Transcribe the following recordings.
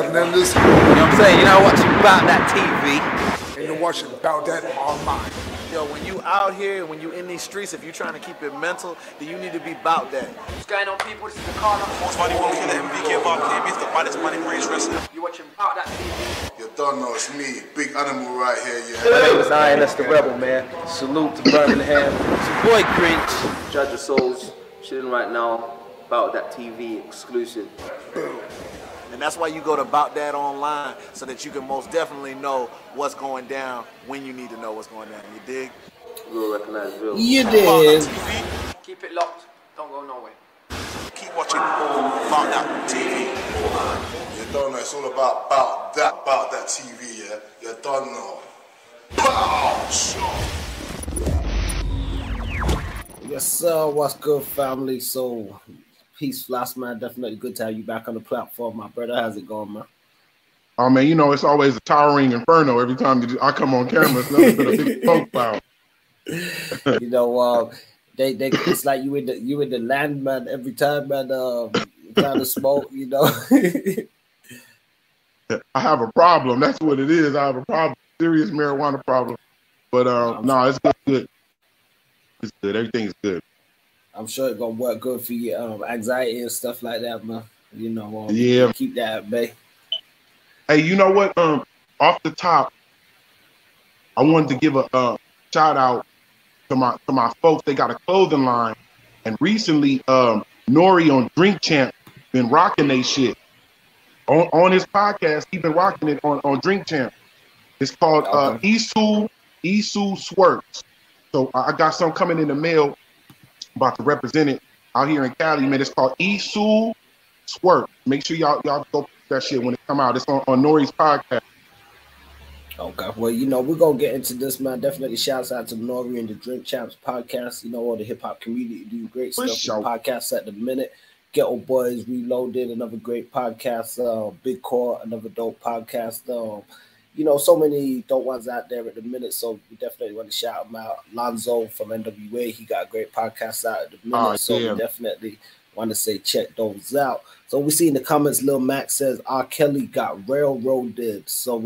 And then this, You know what I'm saying? You're not watching about that TV. and you're watching about that online. Yo, when you out here, when you in these streets, if you're trying to keep it mental, then you need to be about that. What's going on, people? This is the Carla. Most money won't kill the MVK about KB. The baddest money praise wrestling. You're watching About That TV. You don't know it's me, Big Animal right here. My name is INS the Rebel, man. Salute to Birmingham. It's your boy Grinch. Judge of Souls, chilling right now. About That TV exclusive. And that's why you go to About That online, so that you can most definitely know what's going down when you need to know what's going down. You dig? Real recognize real. You About dig. That TV. Keep it locked. Don't go nowhere. Keep watching About That TV. You don't know it's all about that TV, yeah? You don't know. Pow! Yes, sir. What's good, family? So, peace, Floss, man. Definitely good to have you back on the platform, my brother. How's it going, man? Oh man, you know it's always a towering inferno every time I come on camera. It's never been a big smoke cloud. You know, they it's like you in the land, man. Every time, man, kind of smoke, you know. I have a problem. That's what it is. I have a problem, serious marijuana problem. But no, it's good. It's good. Everything's good. I'm sure it's gonna work good for you, anxiety and stuff like that, man. You know, yeah, keep that at bay. Hey, you know what? Off the top, I wanted to give a shout out to my folks. They got a clothing line, and recently, Nori on Drink Champ been rocking they shit on his podcast. He been rocking it on Drink Champ. It's called Isu Swerts. So I got some coming in the mail. About to represent it out here in Cali, man. It's called Isu Swerts. Make sure y'all go pick that shit when it come out. It's on Nori's podcast. Okay, well, you know, we're gonna get into this, man. Definitely shouts out to Nori and the Drink Champs podcast. You know, all the hip hop community do great stuff with podcasts at the minute. Ghetto Boys Reloaded, another great podcast. Big Core, another dope podcast. You know, so many dope ones out there at the minute, so we definitely want to shout them out. Lonzo from NWA, he got a great podcast out at the minute, so we definitely want to say check those out. So we see in the comments, Lil Max says R. Kelly got railroaded. So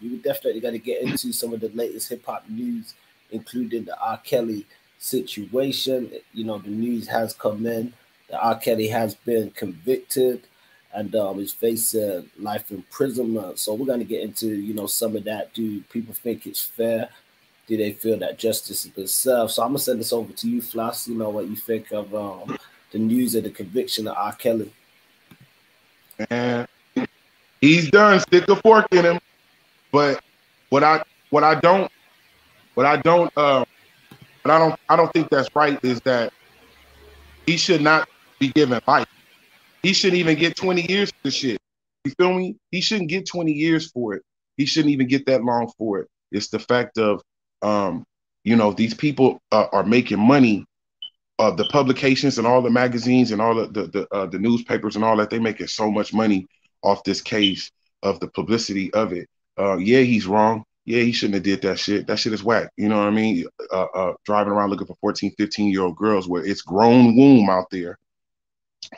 we definitely got to get into some of the latest hip hop news, including the R. Kelly situation. You know, the news has come in that R. Kelly has been convicted and is facing life imprisonment. So we're going to get into, you know, some of that. Do people think it's fair? Do they feel that justice has been served? So I'm going to send this over to you, Floss. You know what you think of the news of the conviction of R. Kelly. And he's done. Stick a fork in him. But I don't think that's right is that he should not be given life. He shouldn't even get 20 years for the shit. You feel me? He shouldn't get 20 years for it. He shouldn't even get that long for it. It's the fact of, you know, these people are making money. The publications and all the magazines and all the newspapers and all that, they making so much money off this case of the publicity of it. Yeah, he's wrong. Yeah, he shouldn't have did that shit. That shit is whack. You know what I mean? Driving around looking for 14, 15-year-old girls where it's grown womb out there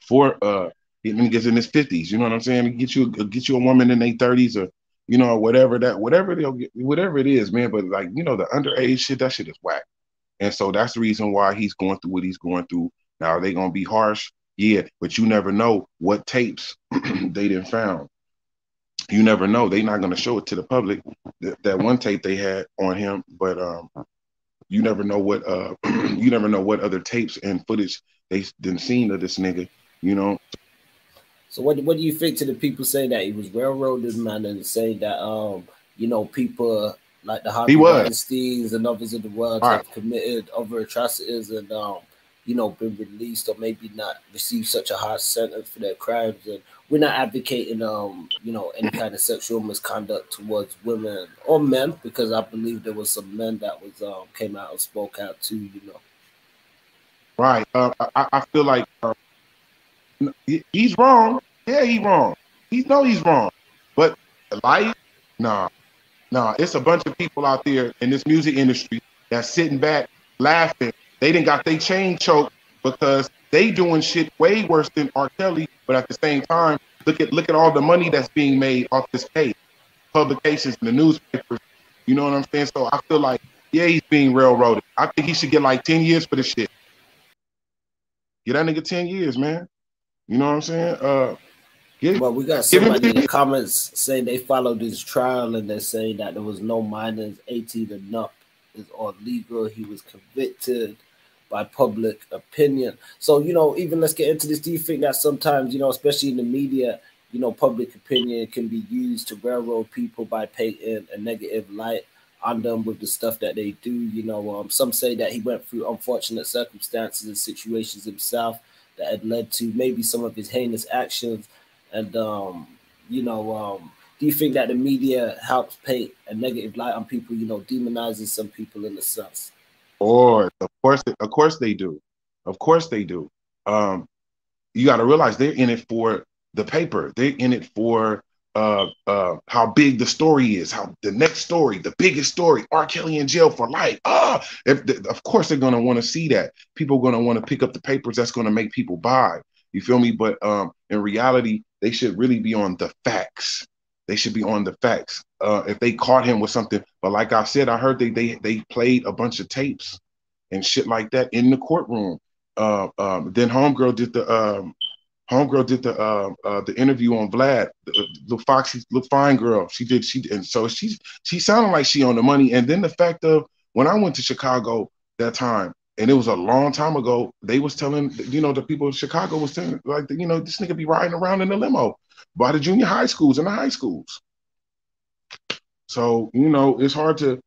for niggas in his 50s. You know what I'm saying? Get you a woman in their 30s or, you know, whatever it is, man. But like, you know, the underage shit, that shit is whack. And so that's the reason why he's going through what he's going through. Now, are they going to be harsh? Yeah, but you never know what tapes they didn't found. You never know. They're not going to show it to the public, that one tape they had on him. But you never know what other tapes and footage they didn't seen of this nigga, you know. So what do you think to the people saying that he was railroaded, man, and saying that you know, people like the Harvey Weinsteins and others in the world have committed other atrocities and you know, been released or maybe not received such a harsh sentence for their crimes. And we're not advocating you know, any kind of sexual misconduct towards women or men, because I believe there was some men that was came out and spoke out too, you know. Right. I feel like he's wrong. Yeah, he's wrong. He's wrong. But life, nah. It's a bunch of people out there in this music industry that's sitting back laughing. They done got their chain choked because they doing shit way worse than R. Kelly, but at the same time, Look at all the money that's being made off this case, publications in the newspapers. You know what I'm saying? So I feel like, yeah, he's being railroaded. I think he should get like 10 years for the shit. Get that nigga 10 years, man. You know what I'm saying? Well, we got somebody in the comments saying they followed his trial and they're saying that there was no minors 18 and up is all legal. He was convicted by public opinion. So, you know, even let's get into this. Do you think that sometimes, you know, especially in the media, you know, public opinion can be used to railroad people by painting a negative light on them with the stuff that they do? You know, some say that he went through unfortunate circumstances and situations himself that had led to maybe some of his heinous actions. And, you know, do you think that the media helps paint a negative light on people, you know, demonizing some people in a sense? Or of course they do. Of course they do. You got to realize they're in it for the paper. They're in it for how big the story is, how the next story, the biggest story, R. Kelly in jail for life. Of course they're going to want to see that. People are going to want to pick up the papers. That's going to make people buy. You feel me? But in reality, they should really be on the facts. They should be on the facts. If they caught him with something, but like I said, I heard they played a bunch of tapes and shit like that in the courtroom. Then homegirl did the interview on Vlad, the Foxy, the fine girl. And so she sounded like she on the money. And then the fact of when I went to Chicago that time, and it was a long time ago, they was telling, you know, the people in Chicago was telling, like, you know, this nigga be riding around in the limo by the junior high schools and the high schools. So, you know, it's hard to,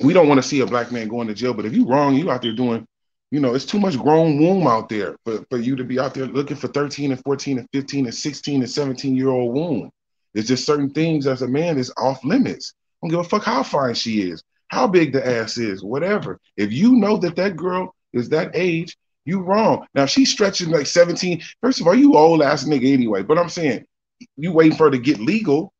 we don't want to see a black man going to jail, but if you wrong, you out there doing, you know, it's too much grown womb out there for you to be out there looking for 13 and 14 and 15 and 16 and 17-year-old womb. There's just certain things as a man is off limits. I don't give a fuck how fine she is, how big the ass is, whatever. If you know that girl is that age, you wrong. Now she's stretching like 17. First of all, you old ass nigga anyway. But I'm saying, you waiting for her to get legal.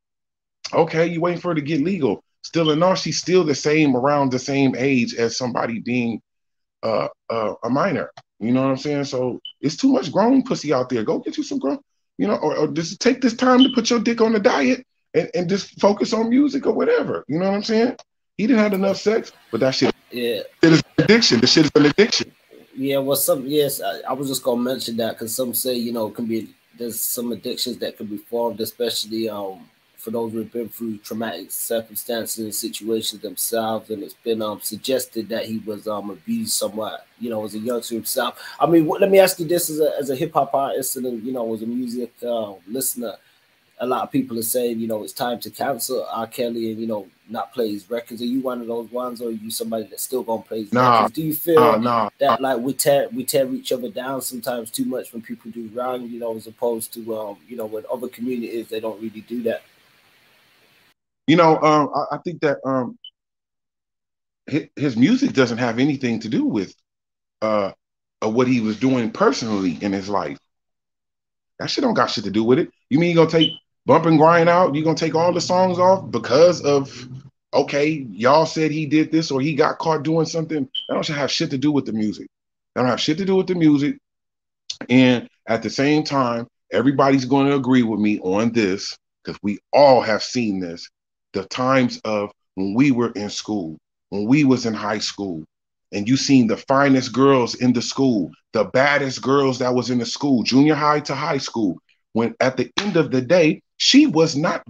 Okay, you waiting for her to get legal. Still in all, she's still around the same age as somebody being a minor. You know what I'm saying? So it's too much grown pussy out there. Go get you some grown, you know, or just take this time to put your dick on the diet and just focus on music or whatever. You know what I'm saying? He didn't have enough sex, but that shit, it is an addiction. The shit is an addiction. Yeah, well, I was just gonna mention that because some say, you know, there's some addictions that can be formed, especially for those who have been through traumatic circumstances and situations themselves, and it's been suggested that he was abused somewhat, you know, as a youngster himself. I mean, let me ask you this: as a hip hop artist and, you know, as a music listener, a lot of people are saying, you know, it's time to cancel R. Kelly and, you know, not play his records. Are you one of those ones, or are you somebody that's still gonna play his records? Do you feel that like we tear each other down sometimes too much when people do wrong, you know, as opposed to you know, with other communities they don't really do that? You know, I think that his music doesn't have anything to do with what he was doing personally in his life. That shit don't got shit to do with it. You mean you're gonna take Bump and Grind out? You're gonna take all the songs off because of, okay, y'all said he did this or he got caught doing something? That don't have shit to do with the music. That don't have shit to do with the music. And at the same time, everybody's going to agree with me on this because we all have seen this. The times of when we were in school, when we was in high school, and you seen the finest girls in the school, the baddest girls that was in the school, junior high to high school, when at the end of the day, she was not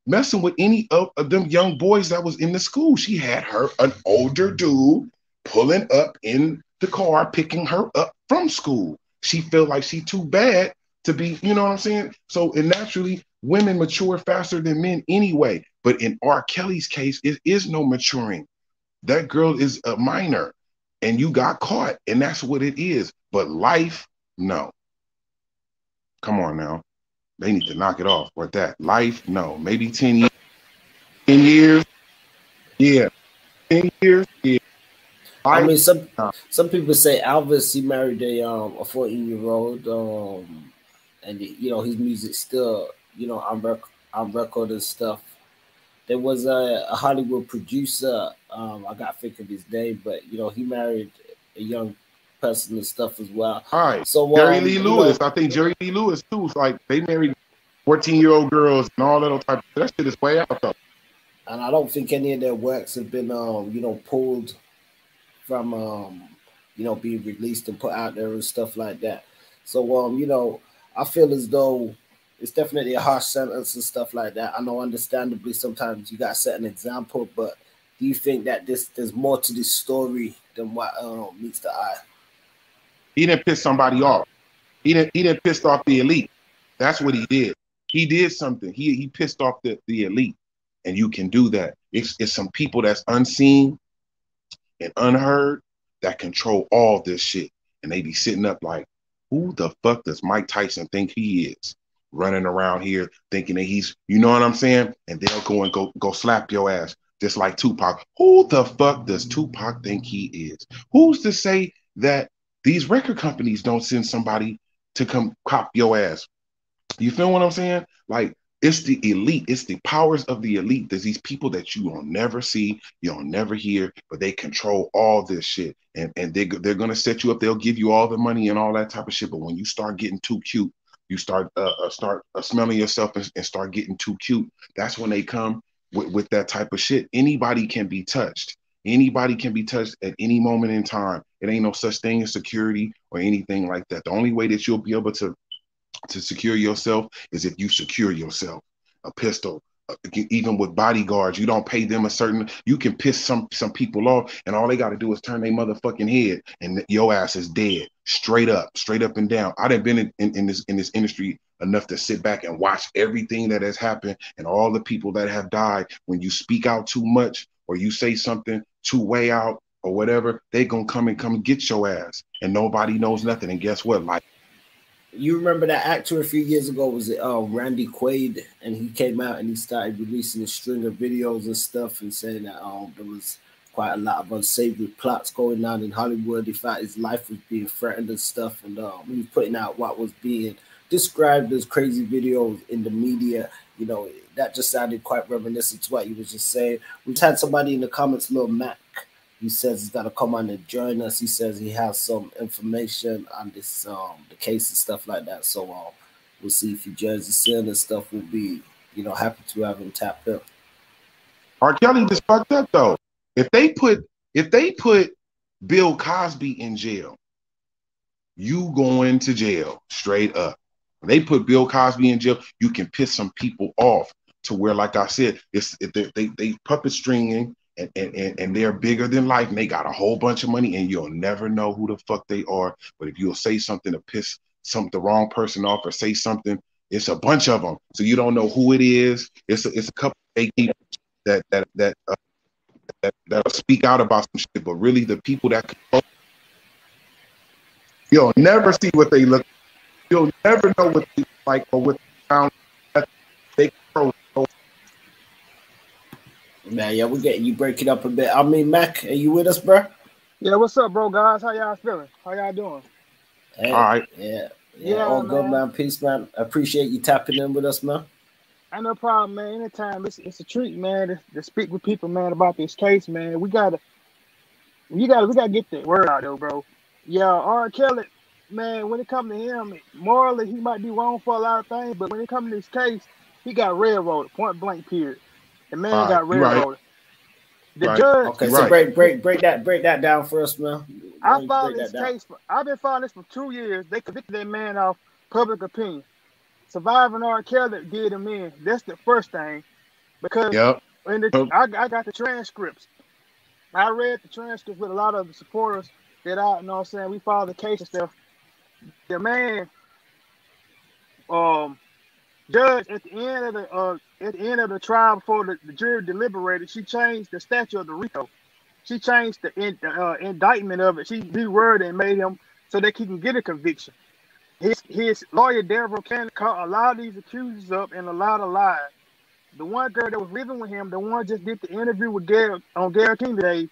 messing with any of them young boys that was in the school. She had an older dude pulling up in the car, picking her up from school. She felt like she too bad to be, you know what I'm saying? So, and naturally, women mature faster than men anyway. But in R. Kelly's case, it is no maturing. That girl is a minor and you got caught, and that's what it is. But life, no. Come on now. They need to knock it off with that. Life, no. Maybe 10 years. 10 years, yeah. 10 years, yeah. I mean, some people say Elvis, he married a 14-year-old, and you know, his music still, you know, on record and stuff. There was a Hollywood producer, I got to think of his name, but you know, he married a young person and stuff as well. All right. So Jerry Lee Lewis, I think Jerry Lee Lewis too. It's like they married 14-year-old girls and all that type of shit. That shit is way out though. And I don't think any of their works have been, pulled from, being released and put out there and stuff like that. So, I feel as though it's definitely a harsh sentence and stuff like that. I know, understandably, sometimes you got to set an example, but do you think that there's more to this story than what meets the eye? He didn't piss somebody off. He didn't piss off the elite. That's what he did. He did something. He pissed off the elite, and you can do that. It's some people that's unseen and unheard that control all this shit, and they be sitting up like, who the fuck does Mike Tyson think he is? Running around here thinking that he's, you know what I'm saying? And they'll go slap your ass, just like Tupac. Who the fuck does Tupac think he is? Who's to say that these record companies don't send somebody to come cop your ass? You feel what I'm saying? Like, it's the elite. It's the powers of the elite. There's these people that you will never see, you'll never hear, but they control all this shit. And they're going to set you up. They'll give you all the money and all that type of shit. But when you start getting too cute, you start smelling yourself and start getting too cute. That's when they come with that type of shit. Anybody can be touched. Anybody can be touched at any moment in time. It ain't no such thing as security or anything like that. The only way that you'll be able to secure yourself is if you secure yourself. A pistol, even with bodyguards, you don't pay them a certain, you can piss some people off and all they got to do is turn their motherfucking head and your ass is dead. Straight up and down. I done been in this industry enough to sit back and watch everything that has happened and all the people that have died. When you speak out too much or you say something too way out or whatever, they gonna come and get your ass and nobody knows nothing. And guess what? Like, you remember that actor a few years ago, was it Randy Quaid, and he came out and he started releasing a string of videos and stuff and saying that there was quite a lot of unsavory plots going on in Hollywood. He thought his life was being threatened and stuff, and he was putting out what was being described as crazy videos in the media. That just sounded quite reminiscent to what you was just saying. We've had somebody in the comments, Lil Mac. He says he's got to come on and join us. He says he has some information on this, the case and stuff like that. So we'll see if he joins us in and stuff. We'll be, happy to have him tap in. R. Kelly just fucked up though. If they put Bill Cosby in jail, you going to jail straight up. If they put Bill Cosby in jail, you can piss some people off to where, like I said, they puppet stringing. And they're bigger than life and they got a whole bunch of money and you'll never know who the fuck they are. But if you'll say something to piss the wrong person off or say something, it's a bunch of them. So you don't know who it is. It's a couple of fake people that'll speak out about some shit. But really the people that you'll never see what they look. You'll never know what they look like or what they sound like. They control. Man, yeah, we getting you break it up a bit. I mean, Mac, are you with us, bro? Yeah, what's up, bro, guys? How y'all feeling? How y'all doing? Hey, all right. Yeah, all good, man. Peace, man. I appreciate you tapping in with us, man. Ain't no problem, man. Anytime, it's a treat, man, to speak with people, man, about this case, man. We gotta get the word out there, bro. Yeah, R. Kelly, man. When it comes to him, morally, he might be wrong for a lot of things, but when it comes to this case, he got railroaded, point blank, period. The man got railroaded. The judge. Okay, so break that down for us, man. I followed this case. I've been following this for 2 years. They convicted that man off public opinion. Surviving R. Kelly did him in. That's the first thing, because I got the transcripts. I read the transcripts with a lot of the supporters that we follow the case and stuff. The man, judge at the end of the trial before the jury deliberated, she changed the statute of the RICO. She changed the indictment of it. She reworded and made him so that he can get a conviction. His lawyer, Deborah Cannon, caught a lot of these accusers up and a lot of lies. The one girl that was living with him, the one just did the interview with Gayle King today,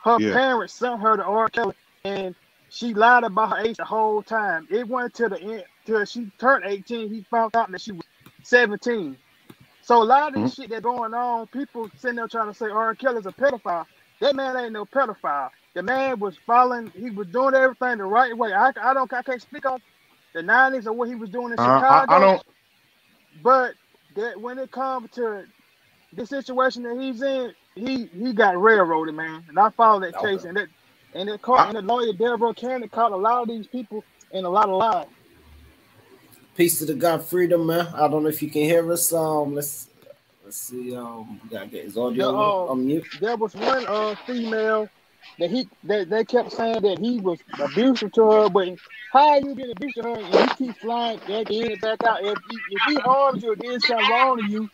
her parents sent her to R. Kelly, and she lied about her age the whole time. It went to the end, till she turned 18, he found out that she was 17. So a lot of this shit that's going on, people sitting there trying to say R. Kelly's a pedophile. That man ain't no pedophile. The man was he was doing everything the right way. I can't speak on the 90s or what he was doing in Chicago. But that when it comes to the situation that he's in, he got railroaded, man. And I followed that case, and the lawyer Deborah Cannon caught a lot of these people in a lot of lies. Peace to the God Freedom, man. I don't know if you can hear us. Let's see. We gotta get his audio on mute. There was one female that they kept saying that he was abusive to her, but how you been abusive to her and you keep flying back in and back out? If he harms you or did something wrong to you,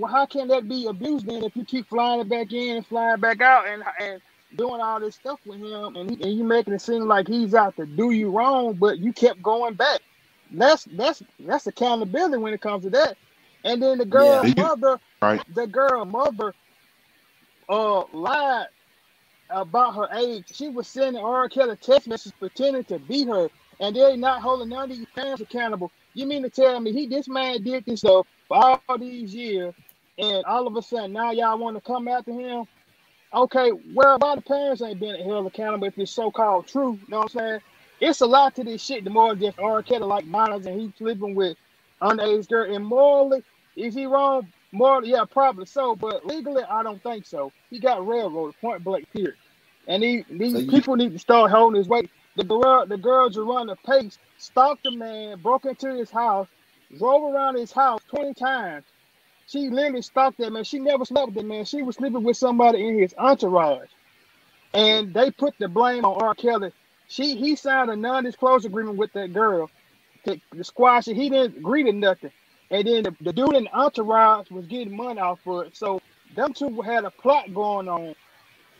how can that be abuse then if you keep flying back in and flying back out and doing all this stuff with him and you making it seem like he's out to do you wrong, but you kept going back? That's accountability when it comes to that. And then the girl mother lied about her age. She was sending R. Kelly text messages pretending to beat her, and they're not holding none of these parents accountable. You mean to tell me this man did this stuff for all these years, and all of a sudden now y'all want to come after him? Okay, well, why the parents ain't being held accountable if it's so-called true? You know what I'm saying? It's a lot to this shit. The more just R. Kelly like minors and he's sleeping with underage girl. And morally, is he wrong? Morally, yeah, probably so. But legally, I don't think so. He got railroaded, point blank, period. And these people need to start holding his weight. The girl Jeronna Pace stalked the man, broke into his house, drove around his house 20 times. She literally stalked that man. She never slept with the man. She was sleeping with somebody in his entourage. And they put the blame on R. Kelly. He signed a non-disclosure agreement with that girl to squash it. He didn't agree to nothing. And then the dude in the entourage was getting money off for it. So them two had a plot going on.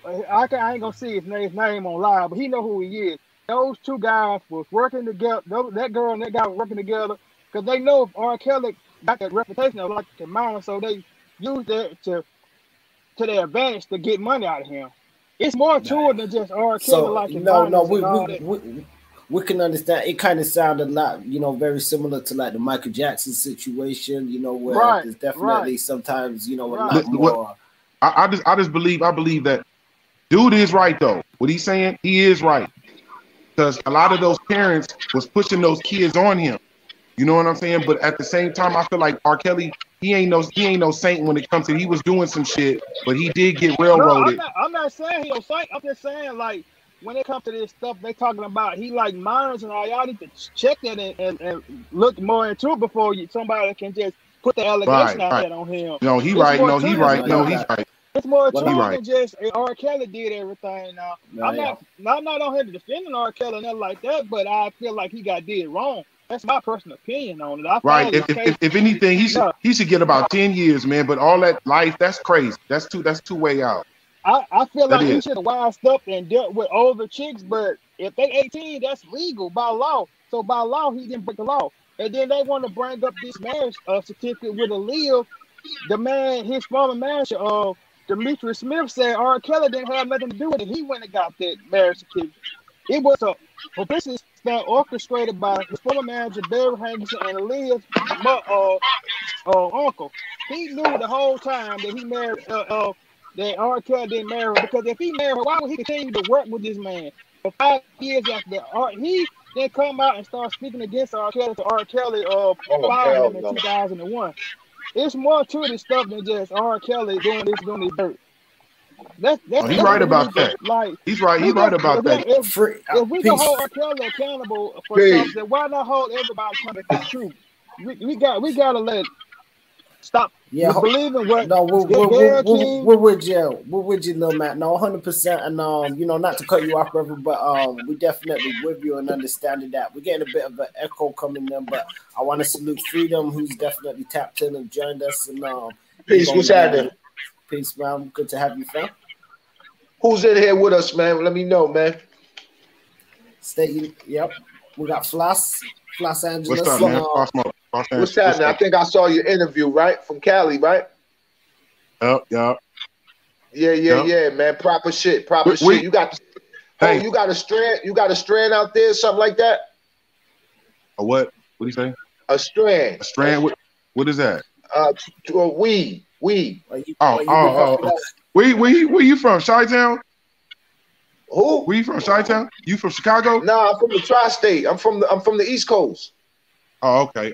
I ain't gonna see his name on live, but he know who he is. Those two guys was working together. That girl and that guy were working together because they know if R. Kelly got that reputation of like the minor, so they used that to their advantage to get money out of him. It's more to it than just R. Kelly we can understand. It kind of sounded like, very similar to like the Michael Jackson situation, where there's definitely sometimes, a lot more. I believe that dude is right though. What he's saying, he is right. Because a lot of those parents was pushing those kids on him. You know what I'm saying? But at the same time, I feel like R. Kelly, he ain't no saint when it comes to, he was doing some shit, but he did get railroaded. No, I'm not saying he no saint. I'm just saying, like, when it comes to this stuff they talking about, he like minors and all. Y'all need to check that and look more into it before somebody can just put the allegation out there on him. No, he right. No, he right. No, he's right. It's more to it than just R. Kelly did everything. Now, I'm not on here to defend R. Kelly and nothing like that, but I feel like he got did wrong. That's my personal opinion on it. Right. If anything, he should get about 10 years, man. But all that life, that's crazy. That's too way out. I feel like he should have wised up and dealt with older chicks, but if they 18, that's legal by law. So by law, he didn't break the law. And then they want to bring up this marriage certificate with Aaliyah. The man, his former manager, Demetrius Smith, said R. Kelly didn't have nothing to do with it. He went and got that marriage certificate. It was a publicity stunt orchestrated by his former manager, Barry Hankerson, and Aaliyah's uncle. He knew the whole time that he married that R. Kelly didn't marry her, because if he married her, why would he continue to work with this man for 5 years after he then come out and start speaking against R. Kelly to R. Kelly fired him in 2001. It's more to this stuff than just R. Kelly doing this dirt. He's right about that. Like, he's right about that. If we can hold R. Kelly accountable for something, why not hold everybody accountable for truth? We gotta let stop. Yeah, believing what. No, we're with you. We're with you, Lil Matt. No, 100%. And not to cut you off, brother, but we definitely with you and understanding that. We're getting a bit of an echo coming in, but I want to salute Freedom, who's definitely tapped in and joined us. And peace, what's happening? Peace, man. Good to have you, fam. Who's in here with us, man? Let me know, man. Yep. We got Floss Angeles. What's up, man? What's happening? I think I saw your interview, right? From Cali, right? Yep. Yeah, man. Proper shit. You got you got a strand out there, something like that? A what? What do you say? A strand. A strand? What is that? A weed. Oh. Where you from? Chi-Town? Who? Where you from? Chi-Town? You from Chicago? No, I'm from the tri-state. I'm from the East Coast. Oh, okay.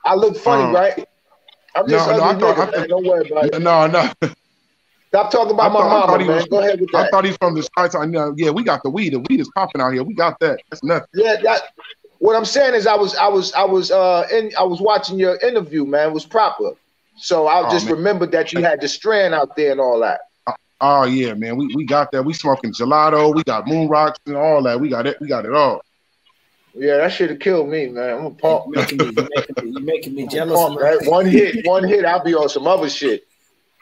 I look funny, right? I'm just ugly nigga, man. Don't worry about it. No. Stop talking about my mama, man. Go ahead with that. I thought he's from the States. Yeah, we got the weed. The weed is popping out here. We got that. That's nothing. Yeah, what I'm saying is I was watching your interview, man. It was proper. So I just remembered that you had the strand out there and all that. Oh yeah, man. We got that. We smoking gelato. We got moon rocks and all that. We got it. We got it all. Yeah, that should have killed me, man. I'm a pump. You're making me jealous. Pump, right? One hit, I'll be on some other shit.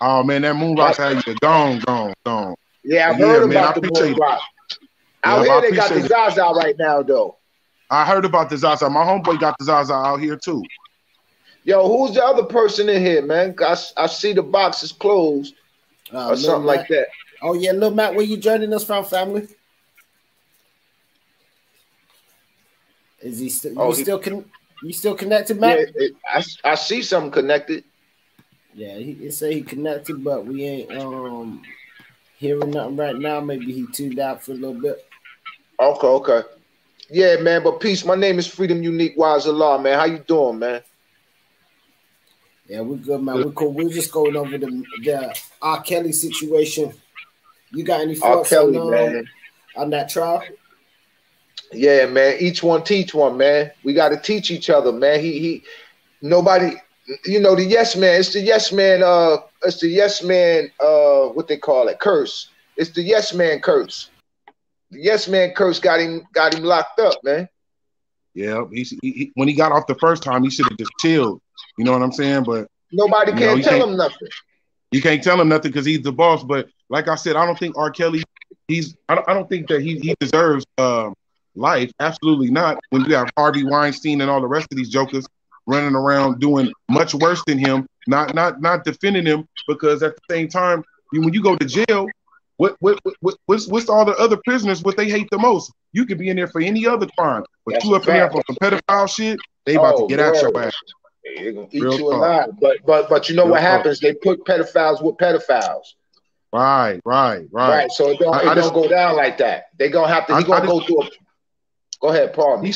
Oh man, that moon rocks had you gone. Yeah, I've heard about the moon rock. Out here they got the Zaza right now, though. I heard about the Zaza. My homeboy got the Zaza out here too. Yo, who's the other person in here, man? I see the box is closed or something like that. Oh yeah, Lil Matt, where you joining us from, family? Is he still? You still connected, Matt? Yeah, I see something connected. Yeah, he said he connected, but we ain't hearing nothing right now. Maybe he tuned out for a little bit. Okay. Yeah, man. But peace. My name is Freedom Unique Wise Allah, man. How you doing, man? Yeah, we're good, man. We're cool. We're just going over the R. Kelly situation. You got any thoughts on that trial? Yeah, man. Each one teach one, man. We got to teach each other, man. Nobody, you know, the yes man. It's the yes man. It's the yes man. What they call it? Curse. It's the yes man curse. The yes man curse got him locked up, man. Yeah, when he got off the first time, he should have just chilled. You know what I'm saying? But nobody can tell him nothing. You can't tell him nothing because he's the boss. But like I said, I don't think R. Kelly. I don't think that he deserves life. Absolutely not. When you have Harvey Weinstein and all the rest of these jokers running around doing much worse than him, not defending him, because at the same time, when you go to jail, what's all the other prisoners what they hate the most? You could be in there for any other crime, but you up in there for some pedophile shit, they about to get at your ass. They're gonna eat you alive. But you know what happens? They put pedophiles with pedophiles. Right. So it don't go down like that. They gonna have to. He gonna go through. Go ahead, pardon me.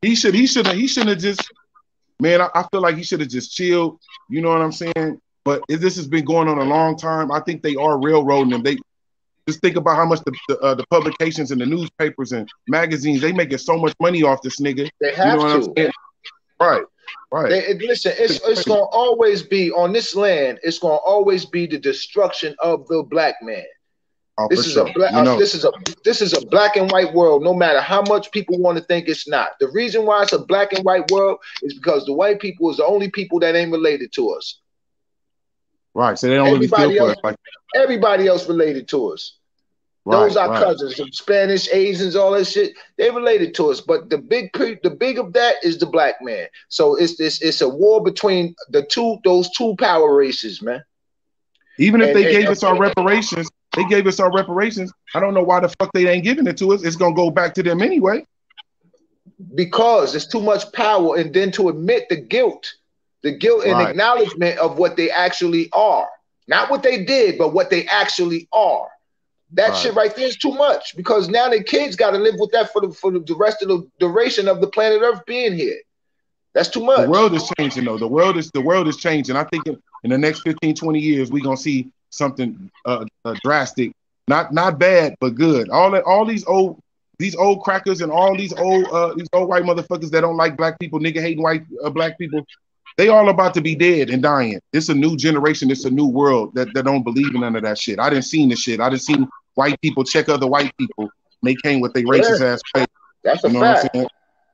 He shouldn't have just. Man, I feel like he should have just chilled. You know what I'm saying? But this has been going on a long time. I think they are railroading them. They just think about how much the publications and the newspapers and magazines, they making so much money off this nigga. They have to. Right. Listen, it's gonna always be on this land. It's gonna always be the destruction of the black man. Oh, this is a black and white world. No matter how much people want to think it's not. The reason why it's a black and white world is because the white people is the only people that ain't related to us. Right. So they don't really feel for us. Like everybody else related to us. Those are cousins, some Spanish, Asians, all that shit. They related to us, but the big of that is the black man. So it's a war between those two power races, man. Even if they gave us our reparations, I don't know why the fuck they ain't giving it to us. It's gonna go back to them anyway. Because it's too much power, and then to admit the guilt and acknowledgement of what they actually are, not what they did, but what they actually are. That shit right there is too much, because now the kids got to live with that for the rest of the duration of the planet Earth being here. That's too much. The world is changing, though. The world is changing. I think in the next 15, 20 years, we're gonna see something drastic. Not bad, but good. All these old crackers and all these old white motherfuckers that don't like black people, nigga hating white black people, they all about to be dead and dying. It's a new generation. It's a new world that don't believe in none of that shit. I didn't seen this shit. I didn't seen white people check other white people. And they came with their racist ass face. That's a fact.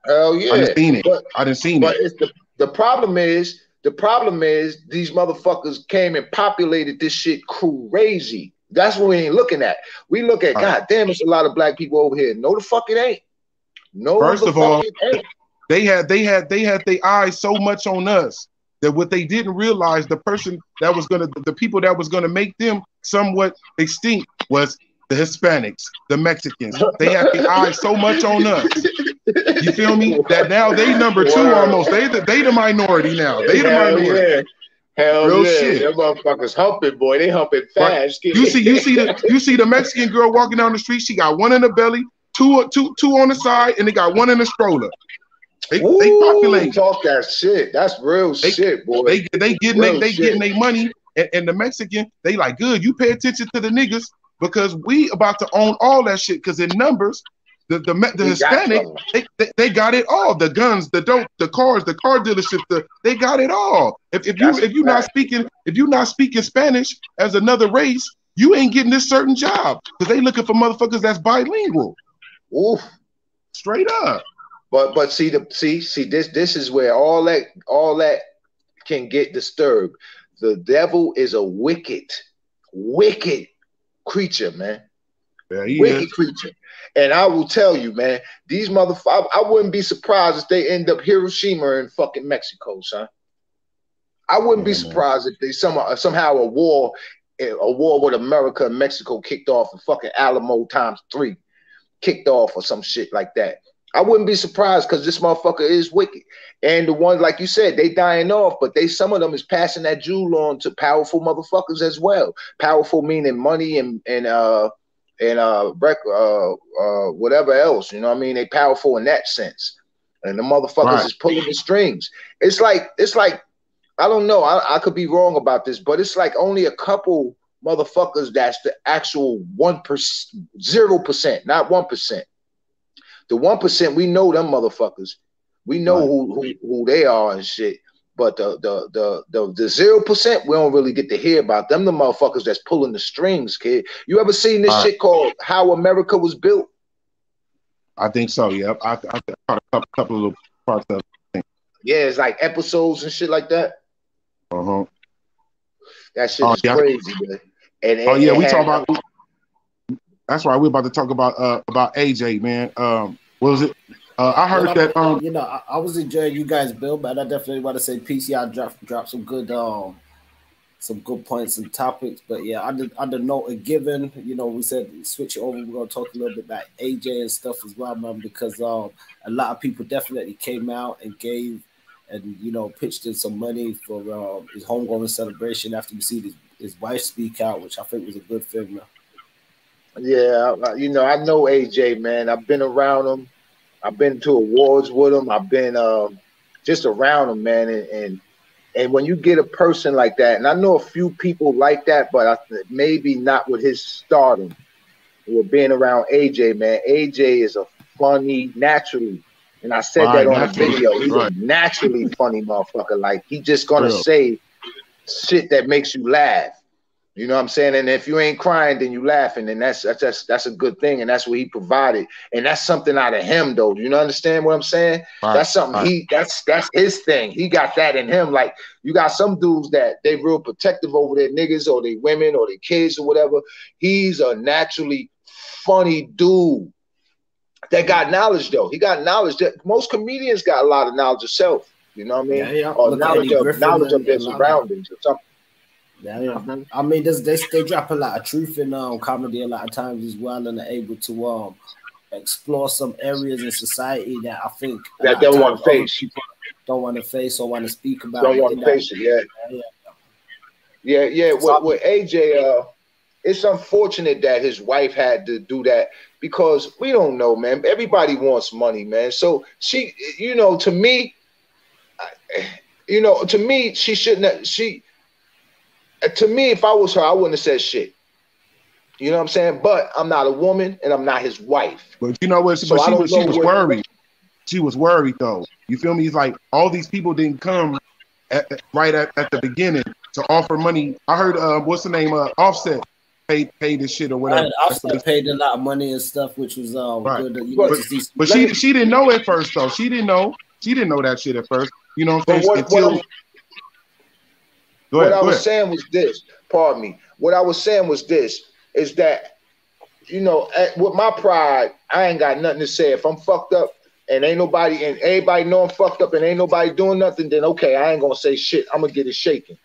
Hell yeah. I didn't seen it. I didn't seen it. But the problem is these motherfuckers came and populated this shit crazy. That's what we ain't looking at. We look at, God damn, there's a lot of black people over here. No, the fuck it ain't. First of all, they had their eyes so much on us that what they didn't realize, the people that was gonna make them somewhat extinct was the Hispanics, the Mexicans. They had their eyes so much on us. You feel me? That now they number two almost. They the minority now. They the minority. Yeah. Hell real yeah. shit. Them motherfuckers humping, boy. They humping fast. Right. You see the Mexican girl walking down the street. She got one in the belly, two on the side, and they got one in the stroller. They Ooh, populate. talk that shit. That's real shit, boy. They getting their money, and the Mexican, they like, good, you pay attention to the niggas because we about to own all that shit, because in numbers, the Hispanic, they got it all. The guns, the dope, the cars, the car dealerships, they got it all. If you're not speaking Spanish as another race, you ain't getting this certain job, because they looking for motherfuckers that's bilingual. Oof. Straight up. But see this is where all that can get disturbed. The devil is a wicked creature, man. Yeah, he wicked is. creature. And I will tell you, man, these motherfuckers, I wouldn't be surprised if they end up Hiroshima in fucking Mexico, son. I wouldn't be surprised if they somehow a war with America and Mexico kicked off, and fucking Alamo ×3 kicked off or some shit like that. I wouldn't be surprised, because this motherfucker is wicked. And the ones, like you said, they dying off, but some of them is passing that jewel on to powerful motherfuckers as well. Powerful meaning money and whatever else, you know what I mean? They powerful in that sense. And the motherfuckers is pulling the strings. It's like, I don't know, I could be wrong about this, but it's like only a couple motherfuckers that's the actual 1%, 0%, not 1%. The 1%, we know them motherfuckers. We know who they are and shit. But the 0%, we don't really get to hear about them. The motherfuckers that's pulling the strings, kid. You ever seen this shit called How America Was Built? I think so. Yeah, I caught a couple of little parts of it. Yeah, it's like episodes and shit like that. That shit is crazy, man. And we talk about. That's right. We're about to talk about AJ, man. What was it? I heard that. I was enjoying you guys' build, but I definitely want to say PCI dropped some good points and topics. But yeah, under note and given, we said switch it over. We're gonna talk a little bit about AJ and stuff as well, man, because a lot of people definitely came out and gave and pitched in some money for his homegoing celebration after we see his wife speak out, which I think was a good thing, man. Yeah, I know AJ, man. I've been around him. I've been to awards with him. I've been just around him, man. And when you get a person like that, and I know a few people like that, but maybe not with his stardom. With being around AJ, man. AJ is a funny, naturally. And I said that on a video. He's a naturally funny motherfucker. Like, he just gonna say shit that makes you laugh. You know what I'm saying? And if you ain't crying, then you laughing, and that's a good thing, and that's what he provided, and that's something out of him, though. Do you understand what I'm saying? That's something that's his thing. He got that in him. Like, you got some dudes that they real protective over their niggas or their women or their kids or whatever. He's a naturally funny dude that got knowledge, though. He got knowledge that most comedians got a lot of knowledge of self. You know what I mean? Yeah. Or knowledge of their surroundings or something. Yeah. I mean, they drop a lot of truth in comedy a lot of times as well, and are able to explore some areas in society that I think that don't want to face. Don't want to face or want to speak about. Don't want to face it. Yeah. With AJ, it's unfortunate that his wife had to do that, because we don't know, man. Everybody wants money, man. So she, to me, she shouldn't have, to me, if I was her, I wouldn't have said shit. You know what I'm saying? But I'm not a woman, and I'm not his wife. But you know what? So she was worried. She was worried, though. You feel me? It's like all these people didn't come right at the beginning to offer money. I heard, what's the name? Offset paid this shit or whatever. Offset paid a lot of money and stuff, which was good. But she didn't know at first, though. She didn't know that shit at first. You know what I'm saying? What I was saying was this, pardon me. What I was saying was this, is that, with my pride, I ain't got nothing to say. If I'm fucked up and ain't nobody, and everybody know I'm fucked up and ain't nobody doing nothing, then okay, I ain't gonna say shit. I'm gonna get it shaken.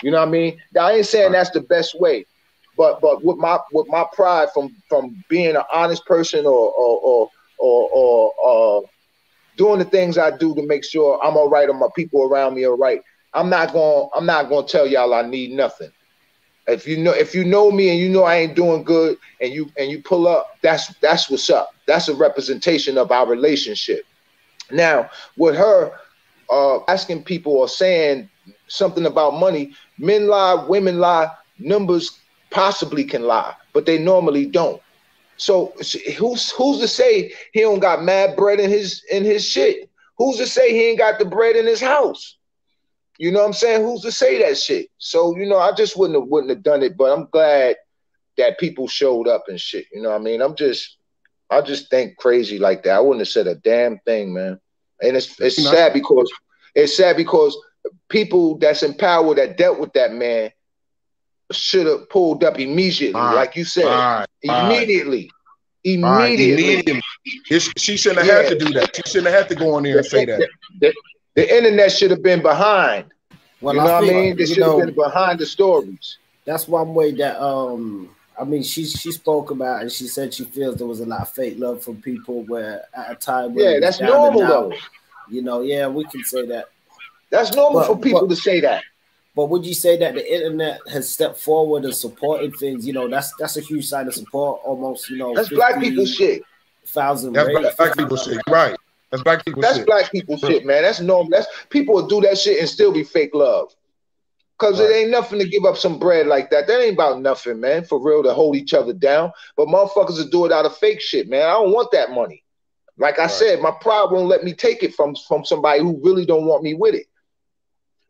You know what I mean? Now, I ain't saying that's the best way, but with my pride from being an honest person or doing the things I do to make sure I'm all right and my people around me are right. I'm not gonna tell y'all I need nothing. If you know me and you know I ain't doing good and you pull up, that's what's up. That's a representation of our relationship. Now, with her asking people or saying something about money, men lie, women lie, numbers possibly can lie, but they normally don't. So who's to say he don't got mad bread in his shit? Who's to say he ain't got the bread in his house? You know what I'm saying? Who's to say that shit? So, you know, I just wouldn't have done it, but I'm glad that people showed up and shit. You know what I mean? I just think crazy like that. I wouldn't have said a damn thing, man. And it's sad because people that's in power that dealt with that man should have pulled up immediately, like you said. Immediately. She shouldn't have had to do that. She shouldn't have had to go on there and say that. The internet should have been behind. Well, you know what I mean? They should have been behind the stories. That's one way that I mean, she spoke about, and she said she feels there was a lot of fake love from people where at a time when that's normal though. You know, we can say that. That's normal for people to say that. But would you say that the internet has stepped forward and supported things? You know, that's a huge sign of support. Almost, you know, that's black people shit. That's black people shit, right? That's black people shit. That's black people shit, man. That's normal. That's people will do that shit and still be fake love. Cause it ain't nothing to give up some bread like that. That ain't about nothing, man. For real, to hold each other down. But motherfuckers will do it out of fake shit, man. I don't want that money. Like I said, my pride won't let me take it from somebody who really don't want me with it.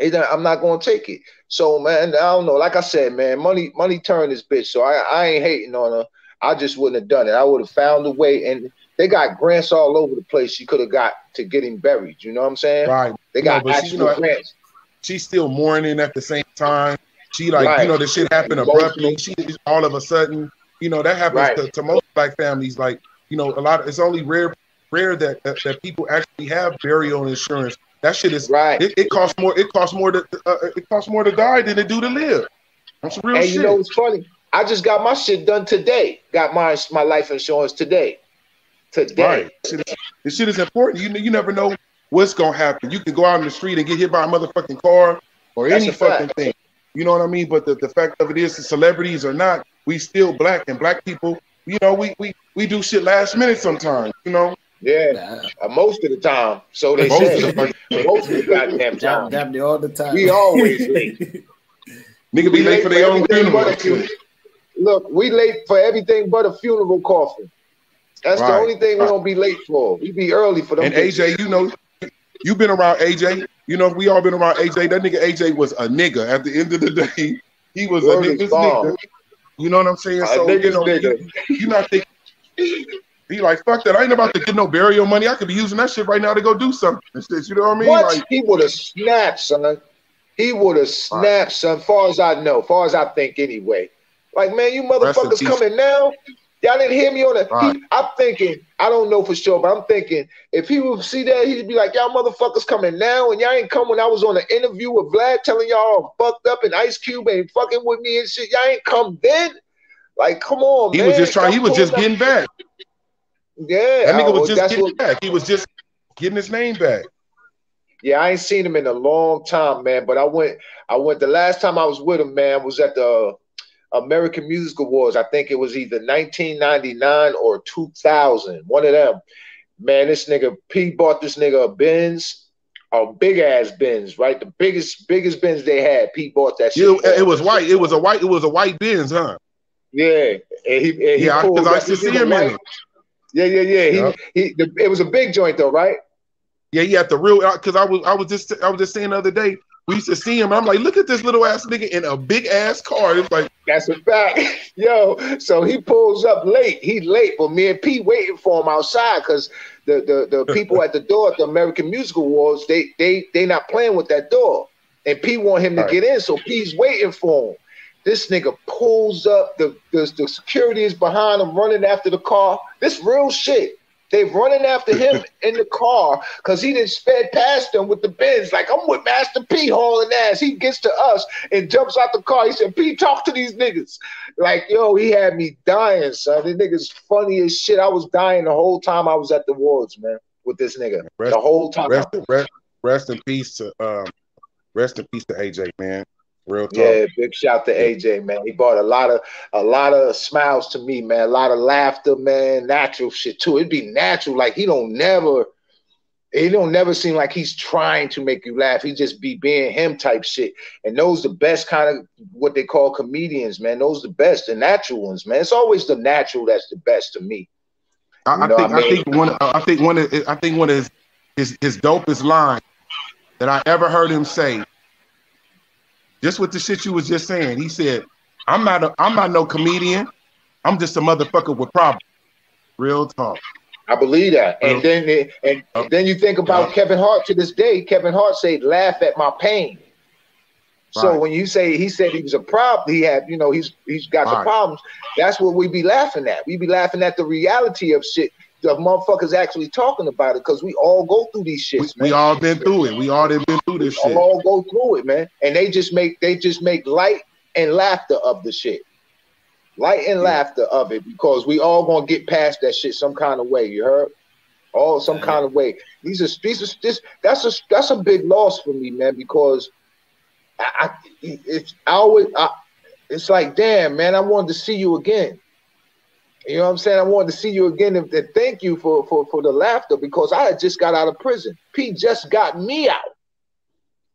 I'm not gonna take it. So, man, I don't know. Like I said, man, money turned this bitch. So I ain't hating on her. I just wouldn't have done it. I would have found a way. And they got grants all over the place. She could have got to get him buried. You know what I'm saying? Right. They got actual grants. She's still mourning at the same time. She like, you know, the shit happened abruptly. She all of a sudden, you know, that happens to most black families. Like, you know, it's only rare that people actually have burial insurance. That shit is it costs more. It costs more to die than it do to live. That's some real shit. You know what's funny? I just got my shit done today. Got my life insurance today. Right. This shit is important. You never know what's gonna happen. You can go out in the street and get hit by a motherfucking car or any fucking thing. You know what I mean? But the fact of it is, the celebrities or not, we still black, and black people, you know, we do shit last minute sometimes. You know. Yeah, most of the time. So they say. Most of the goddamn time. Damn near all the time. We always late. Nigga be late for their own funeral. Look, we late for everything but a funeral coffin. That's the only thing we don't be late for. We be early for them. And AJ, you know, you been around AJ. You know, we all been around AJ. That nigga AJ was a nigga. At the end of the day, he was a nigga's nigga. You know what I'm saying? So you know, you not think. He like, fuck that. I ain't about to get no burial money. I could be using that shit right now to go do something. You know what I mean? What? Like, he would have snapped, son. He would have snapped, son. Far as I know. Far as I think anyway. Like, man, you motherfuckers coming now? Y'all didn't hear me on that. I'm thinking, I don't know for sure, but I'm thinking if he would see that, he'd be like, y'all motherfuckers coming now, and y'all ain't come when I was on an interview with Vlad telling y'all I'm fucked up and Ice Cube ain't fucking with me and shit. Y'all ain't come then? Like, come on, man. He was just trying, he was just getting back. Yeah, that nigga was just getting back. He was just getting his name back. Yeah, I ain't seen him in a long time, man. But I went the last time I was with him, man, was at the American Music Awards. I think it was either 1999 or 2000. One of them. Man, this nigga P bought this nigga a Benz, a big ass Benz, right? The biggest Benz they had. P bought that shit. It was white. It was a white Benz, huh? Yeah, and he because I used to see him in it. Yeah. It was a big joint though, right? Yeah, he had the real. Because I was just saying the other day, we used to see him. I'm like, look at this little ass nigga in a big ass car. It's like, that's a fact, yo. So he pulls up late. He late, but me and P waiting for him outside because the people at the door at the American Music Awards, they not playing with that door, and P want him to get in, so P's waiting for him. This nigga pulls up, the security is behind him running after the car. This real shit. They running after him in the car because he didn't sped past them with the Benz. Like, I'm with Master P hauling ass. He gets to us and jumps out the car. He said, P, talk to these niggas. Like, yo, he had me dying, son. This nigga's funny as shit. I was dying the whole time I was at the awards, man, with this nigga. The whole time. Rest in peace to AJ, man. Real talk. Yeah, big shout to AJ, man. He brought a lot of smiles to me, man. A lot of laughter, man. Natural shit too. It'd be natural. Like he don't never It don't never seem like he's trying to make you laugh. He just be being him type shit. And those the best kind of what they call comedians, man. Those the best, the natural ones, man. It's always the natural that's the best to me. I think one of his dopest lines that I ever heard him say, just with the shit you was just saying. He said, I'm not no comedian. I'm just a motherfucker with problems. Real talk. I believe that. And then you think about Kevin Hart to this day. Kevin Hart said, laugh at my pain. So when you say he said he was a problem, he had, he's got some problems. That's what we be laughing at. We be laughing at the reality of shit. The motherfuckers actually talking about it because we all go through these shits, man. We all been through it. We all been through this shit. We all go through it, man. And they just make light and laughter of the shit. Light and laughter of it, because we all gonna get past that shit some kind of way. You heard? Some kind of way. That's a big loss for me, man, because it's like, damn, man, I wanted to see you again. You know what I'm saying? I wanted to see you again and thank you for the laughter, because I had just got out of prison. Pete just got me out.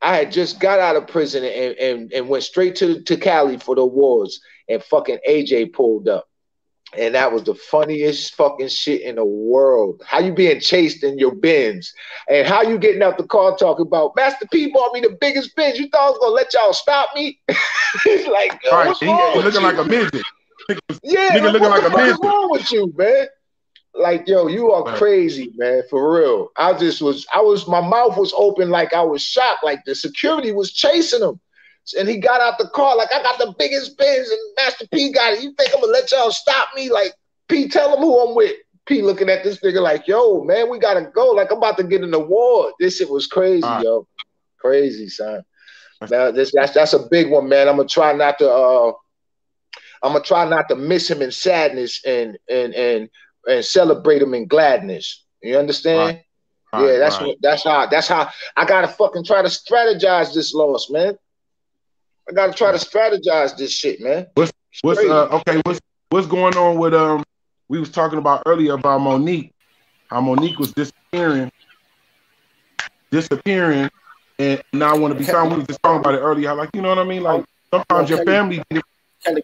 I had just got out of prison and went straight to Cali for the awards, and fucking AJ pulled up. And that was the funniest fucking shit in the world. How you being chased in your Benz, and how you getting out the car talking about Master P bought me the biggest Benz. You thought I was gonna let y'all stop me? It's like, yo, what's wrong with looking you? like a midget. Yeah, nigga looking like a midget. What's wrong with you, man? Like, yo, you are crazy, man, for real. My mouth was open like I was shocked. Like the security was chasing him. And he got out the car like, I got the biggest Benz and Master P got it. You think I'm gonna let y'all stop me? Like, P, tell him who I'm with. P looking at this nigga like, yo, man, we gotta go. Like, I'm about to get an award. This shit was crazy, yo. Crazy, son. Now, that's a big one, man. I'm gonna try not to miss him in sadness and celebrate him in gladness. You understand? That's how I gotta fucking try to strategize this loss, man. I gotta try to strategize this shit, man. What's going on with we was talking about earlier about Monique, how Monique was disappearing, and now want to be found. We was just talking about it earlier, like, you know what I mean? Like, sometimes your family. You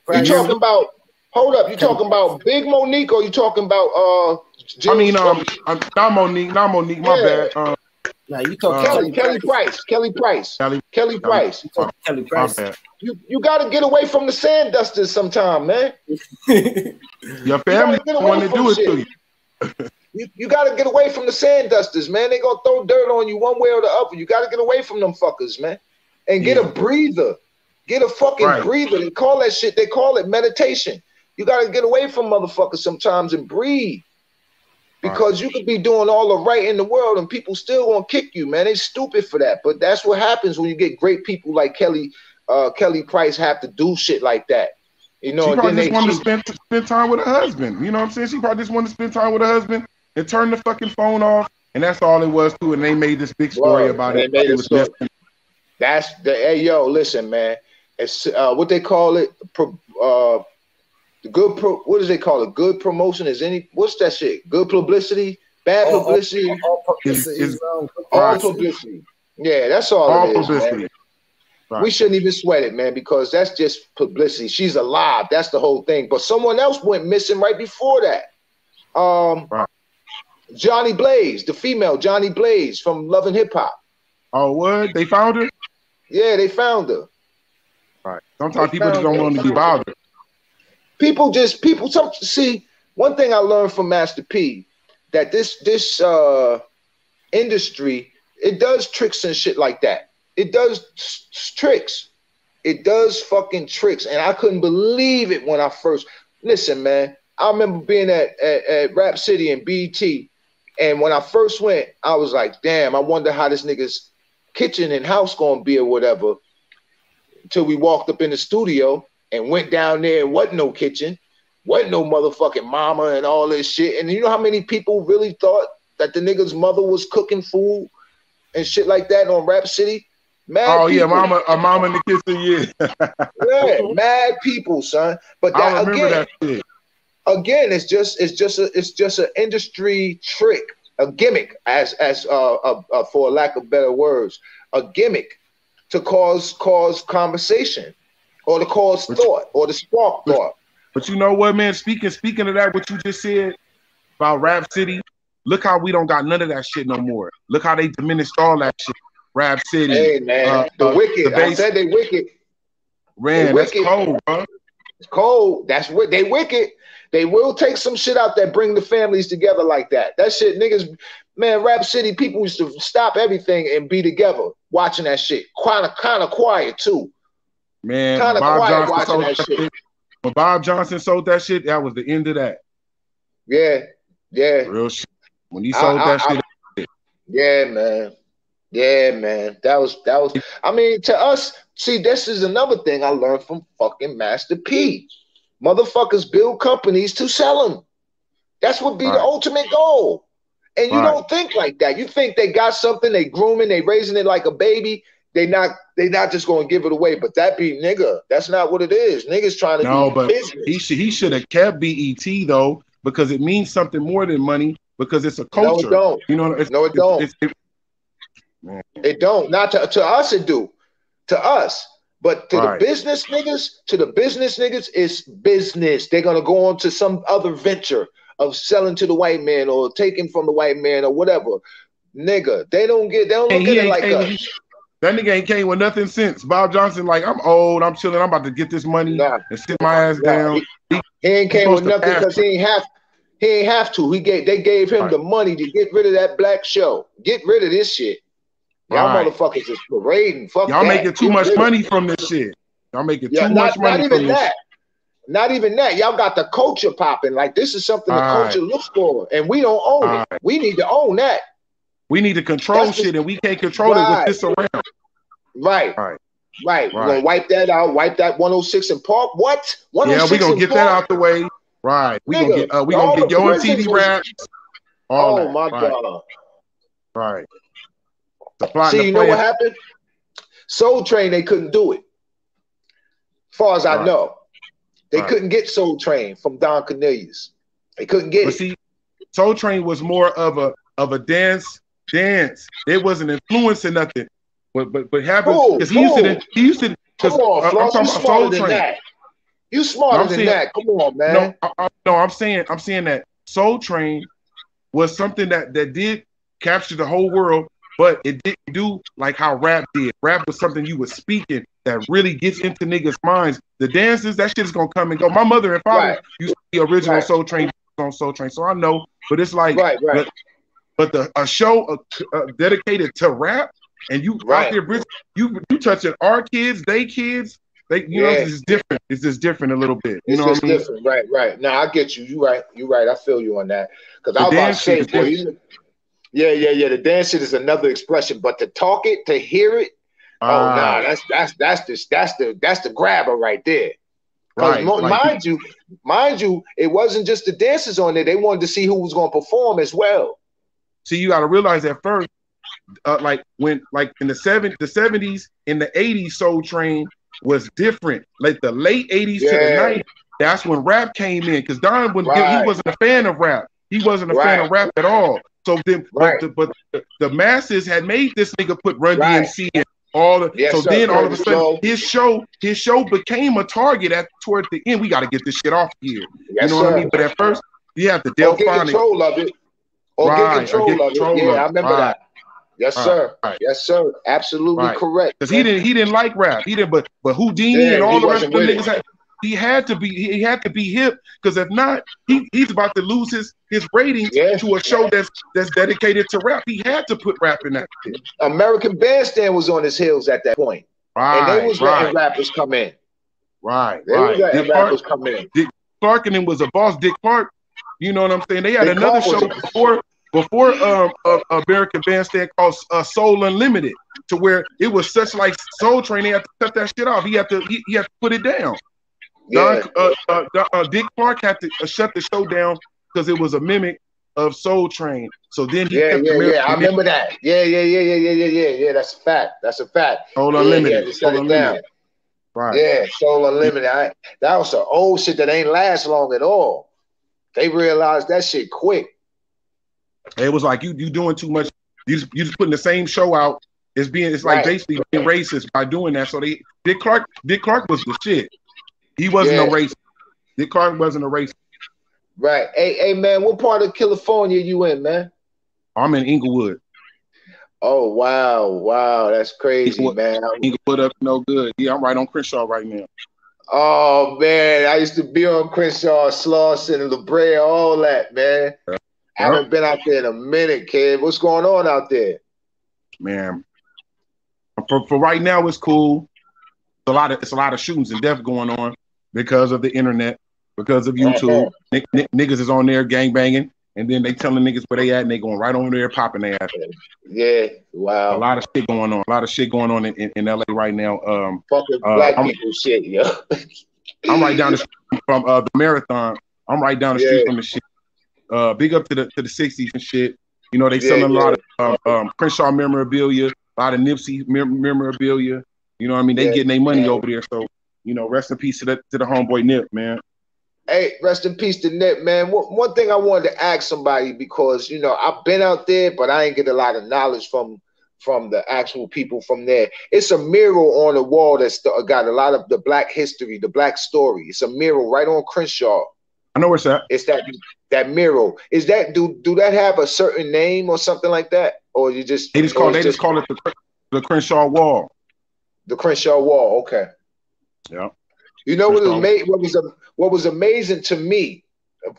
talking about? Hold up, you talking about Big Monique, or you talking about I mean, not Monique, my bad. Now you talking Kelly Price. Kelly Price. You got to get away from the sand dusters sometime, man. Your family want to do it to you. You got to get away from the sand dusters, man. They gonna throw dirt on you one way or the other. You got to get away from them fuckers, man, and get a breather. Get a fucking breather. They call that shit. They call it meditation. You got to get away from motherfuckers sometimes and breathe. Because you could be doing all the right in the world and people still gonna kick you, man. They stupid for that. But that's what happens when you get great people like Kelly Price have to do shit like that. You know, she probably just wanted to spend time with her husband. You know what I'm saying? She probably just wanted to spend time with her husband and turn the fucking phone off. And that's all it was too. And they made this big story about it. They made a story. That's the listen, man. It's what they call it. What do they call it? Good promotion is what's that shit? Good publicity, bad publicity, all publicity. All publicity. Yeah, that's all it is, publicity. Man. Right. We shouldn't even sweat it, man, because that's just publicity. She's alive. That's the whole thing. But someone else went missing right before that. Johnny Blaze, the female Johnny Blaze from Love and Hip Hop. Oh, what? They found her? Yeah, they found her. Right. Sometimes people just don't want to be bothered. See, one thing I learned from Master P, that this industry, it does tricks and shit like that. It does tricks. It does fucking tricks. And I couldn't believe it when I first, listen, man, I remember being at Rap City and BT. And when I first went, I was like, damn, I wonder how this nigga's kitchen and house gonna be or whatever. Until we walked up in the studio and went down there, wasn't no kitchen, wasn't no motherfucking mama and all this shit. And you know how many people really thought that the nigga's mother was cooking food and shit like that on Rap City? Mad people. Yeah, mama in the kitchen, yeah. Yeah, mad people, son. But that, I remember that shit. Again, it's just an industry trick. a gimmick, as for lack of better words, a gimmick to cause conversation, or to cause thought, or to spark thought. But you know what, man? Speaking of that, what you just said about Rap City, look how we don't got none of that shit no more. Look how they diminished all that shit. Rap City. Hey man, the wicked. I said they wicked. Man, that's cold, bro. It's cold. That's what they wicked. They will take some shit out that bring the families together like that. That shit, niggas, man, Rap City people used to stop everything and be together watching that shit. Kind of quiet too. Man, kind of quiet watching that shit. When Bob Johnson sold that shit, that was the end of that. Yeah. Real shit. When he sold that shit. Yeah, man. Yeah, man. That was. I mean, to us, see, this is another thing I learned from fucking Master P. Motherfuckers build companies to sell them. That's what be the ultimate goal. And you don't think like that. You think they got something, they grooming, they raising it like a baby. They not just gonna give it away. But that be nigga. That's not what it is. Niggas trying to do business. He should have kept BET though, because it means something more than money, because it's a culture. No, it don't. You know, it don't. It don't. Not to us, it do. To us. But to the business niggas, it's business. They're gonna go on to some other venture of selling to the white man or taking from the white man or whatever. Nigga, they don't look at it like us. That nigga ain't came with nothing since. Bob Johnson, like, I'm old, I'm chilling, I'm about to get this money and sit my ass down. He ain't came with nothing because he ain't have to. They gave him the money to get rid of that black show. Get rid of this shit. Y'all motherfuckers is parading. Fuck y'all that. making too much money from this shit. Y'all making too much money from this shit. Not even that. Y'all got the culture popping. Like, this is something the culture looks for, and we don't own it. We need to own that. We need to control shit, and we can't control it with this around. Right. We're gonna wipe that out. Wipe that 106 in Park. What? Yeah, we gonna get that out the way. Right. We gonna get your TD raps. Oh my God. Right. See, you know what happened? Soul Train, they couldn't do it. As far as I know, they couldn't get Soul Train from Don Cornelius. They couldn't get it. See, Soul Train was more of a dance. It wasn't influencing nothing. But happened because he used to. Come on, Floss, you smarter than that. You smarter than that. Come on, man. No, I'm saying that Soul Train was something that did capture the whole world, but it didn't do like how rap did. Rap was something you were speaking that really gets into niggas' minds. The dances, that shit is gonna come and go. My mother and father used to be original Soul Train on Soul Train, so I know. But it's like, but a show dedicated to rap, and you out there, you touching our kids, they kids. You know, it's different. It's just different a little bit. You know what I mean? Different, right. Now I get you. You right. I feel you on that. Because I was about to say, boy, the dance shit is another expression, but to talk it, to hear it, that's the grabber right there. Because mind you, it wasn't just the dancers on there. They wanted to see who was going to perform as well. See, you got to realize at first, like in the 70s, in the 80s, Soul Train was different. Like the late 80s to the 90s, that's when rap came in. Because Don he wasn't a fan of rap. He wasn't a fan of rap at all. So then, but the masses had made this nigga put Run DMC and all the. Then all of a sudden, his show became a target towards the end. We got to get this shit off here. You know what I mean? But at first, you have to get control of it. Get control of it. Yeah, I remember that. Yes, sir. Yes, sir. Absolutely correct. Because he didn't like rap. He didn't. But Houdini and all the rest of the niggas he had to be hip. Because if not, he's about to lose his ratings to a show that's dedicated to rap. He had to put rap in that shit. American Bandstand was on his heels at that point. And they was letting rappers come in. They was letting rappers come in. Dick Clark and him was a boss. Dick Clark. You know what I'm saying? They had another show before American Bandstand called Soul Unlimited, to where it was such like Soul Train. They had to cut that shit off. He had to put it down. Dick Clark had to shut the show down because it was a mimic of Soul Train. So then he I remember that. Yeah. That's a fact. Soul Unlimited. Shut it down. Right. Yeah, Soul Unlimited. That was some old shit that ain't last long at all. They realized that shit quick. It was like you doing too much. You just putting the same show out. It's like basically being racist by doing that. So Dick Clark was the shit. He wasn't a racist. Dick Clark wasn't a racist. Right. Hey man, what part of California you in, man? I'm in Inglewood. Oh wow, that's crazy, man. Inglewood up no good. Yeah, I'm right on Crenshaw right now. Oh man, I used to be on Crenshaw, Slauson, and La Brea, all that, man. I haven't been out there in a minute, kid. What's going on out there? Man, for right now, it's cool. It's a lot of shootings and death going on because of the internet, because of YouTube. Niggas is on there gang banging, and then they telling niggas where they at, and they going right over there popping their ass. Yeah, wow. A lot of shit going on. A lot of shit going on in LA right now. Fucking black people shit, yo. I'm right down the street from the Marathon. I'm right down the street from the shit. Big up to the 60s and shit. You know, they selling a lot of Crenshaw memorabilia, a lot of Nipsey memorabilia. You know what I mean? They getting their money over there. So, you know, rest in peace to the homeboy Nip, man. Hey, rest in peace to Nip, man. One thing I wanted to ask somebody, because, you know, I've been out there, but I ain't get a lot of knowledge from the actual people from there. It's a mural on the wall that's got a lot of the black history, the black story. It's a mural right on Crenshaw. I know where it's at. It's that mural. Is that do that have a certain name or something like that, or you just they just call it the Crenshaw Wall. The Crenshaw Wall. Okay. Yeah. You know what was amazing to me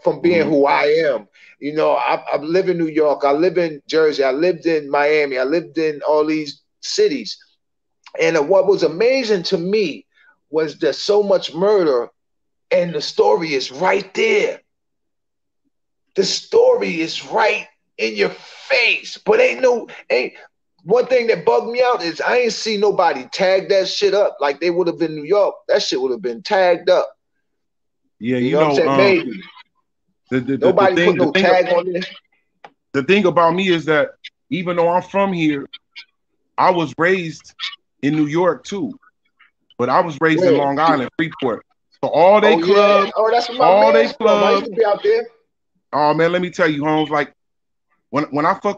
from being who I am. You know, I live in New York. I live in Jersey. I lived in Miami. I lived in all these cities. And what was amazing to me was there's so much murder, and the story is right there. The story is right in your face. But ain't one thing that bugged me out is I ain't see nobody tag that shit up like they would have in New York. That shit would have been tagged up. Yeah, you know what I'm saying? Maybe. Nobody put no tag on there. The thing about me is that even though I'm from here, I was raised in New York too. But I was raised in Long Island, Freeport. So all they clubs, that's what all they clubs. I used to be out there. Oh man, let me tell you, Holmes. Like when I go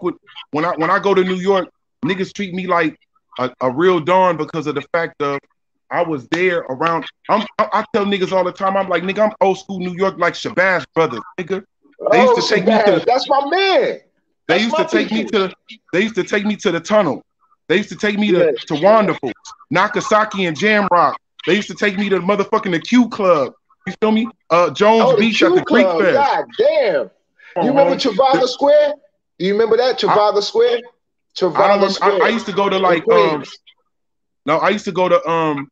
to New York, niggas treat me like a real don because of the fact of I was there around. I tell niggas all the time, I'm like, nigga, I'm old school New York, like Shabazz brothers, nigga. They used to take me to. That's my man. They used to take me to. They used to take me to the tunnel. They used to take me to Wonderful, Nakasaki, and Jamrock. They used to take me to the Q Club. You feel me? Jones Beach at the Creek Fest. God damn. You remember Trafalgar Square? Do you remember that? Trafalgar Square? Trafalgar Square. I used to go to I used to go to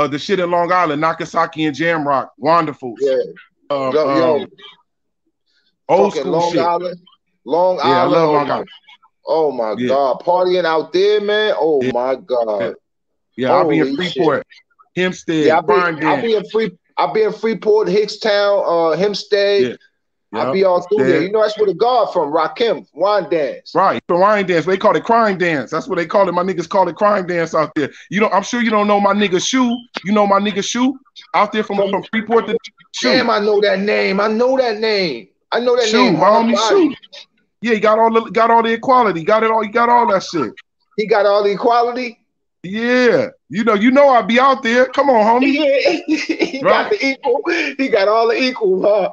the shit in Long Island, Nakasaki and Jamrock, Wonderful. Yeah. Old school Long shit. Island. Long Island. I love Long Island. Oh my God. Partying out there, man. Oh my God. Yeah, I'll be in Freeport. Hempstead. Yeah, I'll be in Freeport, Hickstown, Hempstead. Yeah. I'll be all through there. You know, that's where the guard from, Rakim, wine dance. Right, the wine dance. They call it crime dance. That's what they call it. My niggas call it crime dance out there. You know, I'm sure you don't know my nigga Shoe. You know my nigga Shoe out there from Freeport to Shoe. Damn, I know that name. I know that name. Shoe, my homie Shoe. Yeah, he got all the equality. Got it all. He got all that shit. He got all the equality. Yeah, you know I'll be out there. Come on, homie. Yeah. He got the equal. He got all the equal, huh?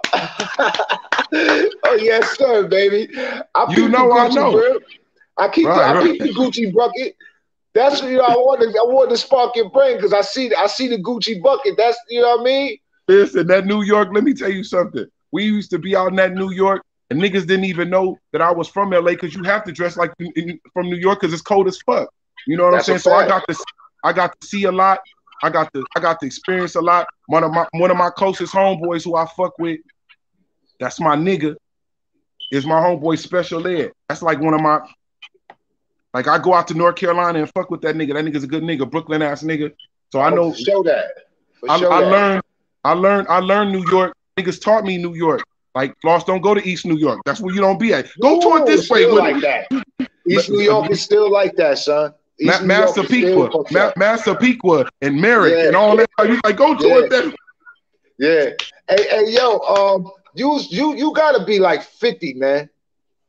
Oh yes, sir, baby. I keep the Gucci bucket. That's I want to spark your brain because I see the Gucci bucket. That's what I mean. Listen, that New York. Let me tell you something. We used to be out in that New York, and niggas didn't even know that I was from LA because you have to dress like from New York because it's cold as fuck. You know what I'm saying? So I got to see a lot. I got to experience a lot. One of my closest homeboys who I fuck with, that's my nigga, is my homeboy Special Ed. That's like one of my, like I go out to North Carolina and fuck with that nigga. That nigga's a good nigga, Brooklyn ass nigga. So I know. Show that. I learned New York. Niggas taught me New York. Like, Floss, don't go to East New York. That's where you don't be at. Go toward this way. Like that. East New York is still like that, son. Massapequa and Merrick and all that. You like go toward that. Yeah. Hey, yo, you gotta be like 50, man.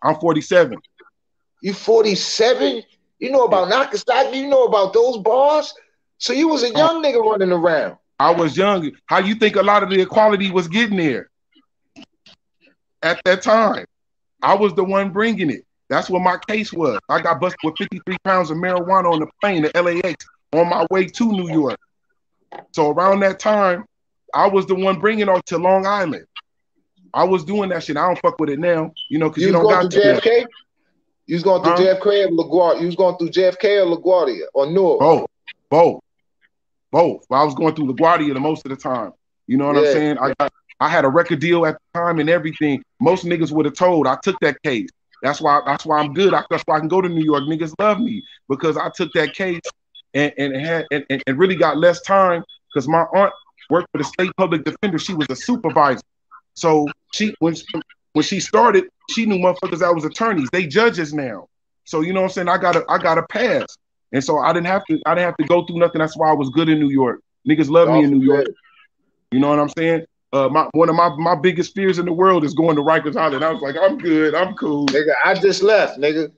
I'm 47. You 47? You know about Nakasaki? You know about those bars? So you was a young nigga running around. I was young. How you think a lot of the equality was getting there? At that time, I was the one bringing it. That's what my case was. I got busted with 53 pounds of marijuana on the plane to LAX on my way to New York. So around that time, I was the one bringing it to Long Island. I was doing that shit. I don't fuck with it now, you know, because you don't got to. JFK? You was going through JFK or LaGuardia? You was going through JFK or LaGuardia or Newark? Both. Well, I was going through LaGuardia the most of the time. You know what I'm saying? I had a record deal at the time and everything. Most niggas would have told. I took that case. That's why I'm good. That's why I can go to New York. Niggas love me because I took that case and really got less time because my aunt worked for the state public defender. She was a supervisor. So when she started, she knew motherfuckers that was attorneys. They judges now. So you know what I'm saying? I got a pass. And so I didn't have to go through nothing. That's why I was good in New York. Niggas love me in New York. You know what I'm saying? One of my biggest fears in the world is going to Rikers Island. I was like, I'm good, I'm cool. Nigga, I just left, nigga.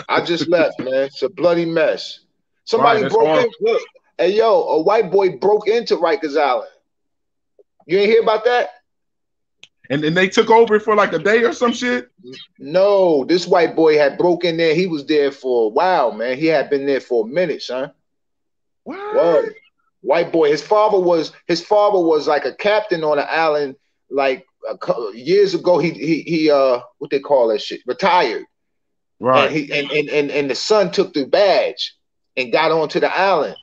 I just left, man. It's a bloody mess. Somebody broke in. Look, hey, yo, a white boy broke into Rikers Island. You ain't hear about that? And then they took over for like a day or some shit? No, this white boy had broke in there. He was there for a while, man. He had been there for a minute, son. What? White boy. His father was like a captain on an island. Like years ago, he what they call that shit? Retired. Right. And the son took the badge and got onto the island.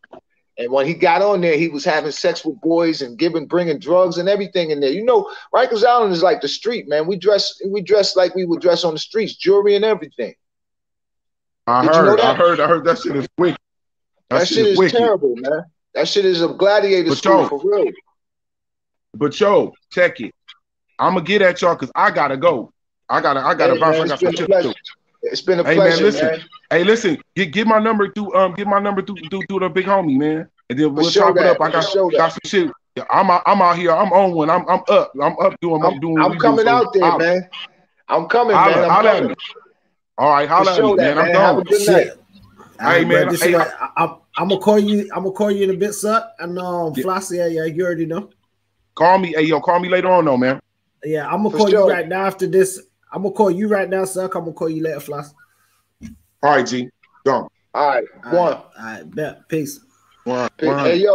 And when he got on there, he was having sex with boys and bringing drugs and everything in there. You know, Rikers Island is like the street, man. We dress like we would dress on the streets, jewelry and everything. I heard that shit is wicked. That shit is wicked. Terrible, man. That shit is a gladiator school for real. But yo, check it. I'm gonna get at y'all because I gotta go. I gotta bounce. I got some shit to do. It's been a pleasure, man. Hey, listen, get my number through the big homie, man. And then we'll chop it up. I got some shit. Yeah, I'm out here. I'm on one. I'm up. I'm doing. I'm coming out there, man. I'm coming, man. I'm coming. All right, holla at me, man. I'm going. Have a good night. Hey, man. I'm gonna call you. I'm gonna call you in a bit, son. And Flossie, yeah, you already know. Call me. Hey, yo, call me later on, though, man. Yeah, I'm gonna call you right now after this. I'm gonna call you right now, son. I'm gonna call you later, Floss. All right, G. Go. All right. One. All right, bet. Peace. One. Hey, yo.